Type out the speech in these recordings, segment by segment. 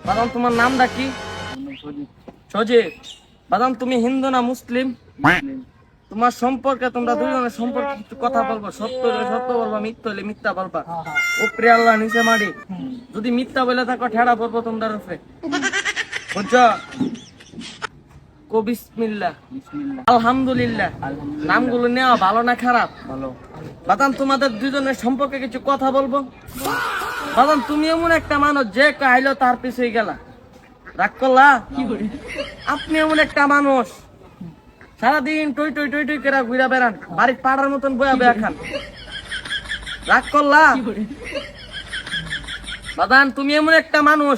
বাদাম তোমার নামটা কি? সজীব। বাদাম তুমি হিন্দু না মুসলিম? তোমার সম্পর্কে তোমরা দুজনের সম্পর্কে কিছু কথা বলবো। সত্য হলে সত্য বলবা, মিথ্যা হলে মিথ্যা বলবা। উপরে আল্লাহ নিচে মারি। যদি মিথ্যা বলে থাকো ঠেড়া পড়বো তোমরা রূপে, বুঝছো? কো বিসমিল্লাহ, আলহামদুলিল্লাহ। নামগুলো নেওয়া ভালো না খারাপ? ভালো। বাদাম তোমাদের দুজনের সম্পর্কে কিছু কথা বলবো। বাদাম তুমি এমন একটা মানুষ যে আইলো তার পিছিয়ে গেলা, রাগ করলা? আপনি এমন একটা মানুষ সারাদিন টই টই টই টই করে ঘুরা বেড়ান, বাড়ির পাড়ার মতন বয়া বয়া খান, রাগ করলা? বাদান তুমি এমন একটা মানুষ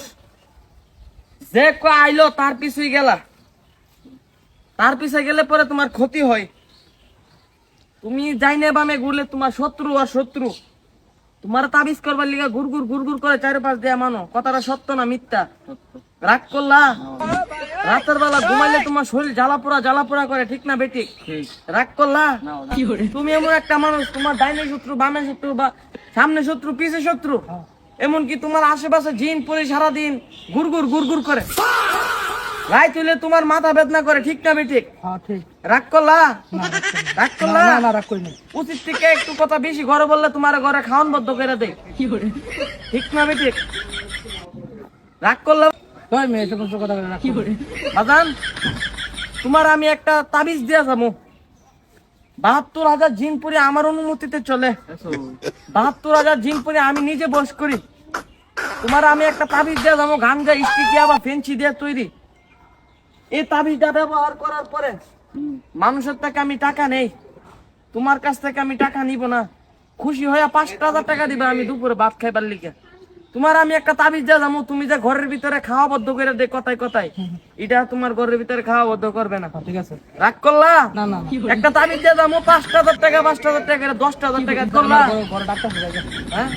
যে আইলো তার পিছিয়ে গেলা, তার পিছে গেলে পরে তোমার ক্ষতি হয়। তুমি যাইনে বামে ঘুরলে তোমার শত্রু আর শত্রু। তোমার তাবিজ করবার লিগা গুড়গুড় গুড়গুড় করে চারিপাশ দেয়া মানো, কথাটা সত্য না মিথ্যা? রাগ করলা? রাতের বেলা ঘুমাইলে তোমার শরীর জ্বালাপোড়া করে, ঠিক না বেটি? রাগ করলা? তুমি এমন একটা মানুষ, তোমার ডাইনে শত্রু, বামে শত্রু, বা সামনে শত্রু, পিছে শত্রু, এমনকি তোমার আশেপাশে জিন পরে সারাদিন গুড়গুড় গুড়গুড় করে, রাত হইলে তোমার মাথা বেদনা করে, ঠিক না বেটি? রাগ করলা? রাগ করলা? উচিত থেকে একটু কথা বেশি ঘরে বললে তোমার ঘরে খাওয়ান বদ্ধ করে দেয়, ঠিক না বেটি? রাগ করলা? বাজান তোমার আমি একটা তাবিজ দিয়া যাবো। 72,000 জিনপুরি আমার অনুমতিতে চলে। 72,000 জিনপুরি আমি নিজে বস করি। তোমার আমি একটা তাবিজ দিয়া যাবো, গাঞ্জা স্টিকিয়া বা ফেন্সি দিয়ে তৈরি। এই তাবিজটা ব্যবহার করার পরে মানুষের থেকে আমি টাকা নেই, তোমার কাছ থেকে আমি টাকা নিব না। খুশি হয়ে 5,000 টাকা দিবে আমি দুপুরে ভাত খাইবার লিগে। তোমার আমি একটা তাবিজ দিয়ে যাবো, তুমি যে ঘরের ভিতরে খাওয়া বদ্ধ করে দে কথায় কথায়, এটা তোমার ঘরের ভিতরে খাওয়া বদ্ধ করবে না, ঠিক আছে? রাগ করলা? না। একটা তাবিজ দিয়ে যাবো 5,000 টাকা, 5,000 টাকা, 10,000 টাকা করলা। হ্যাঁ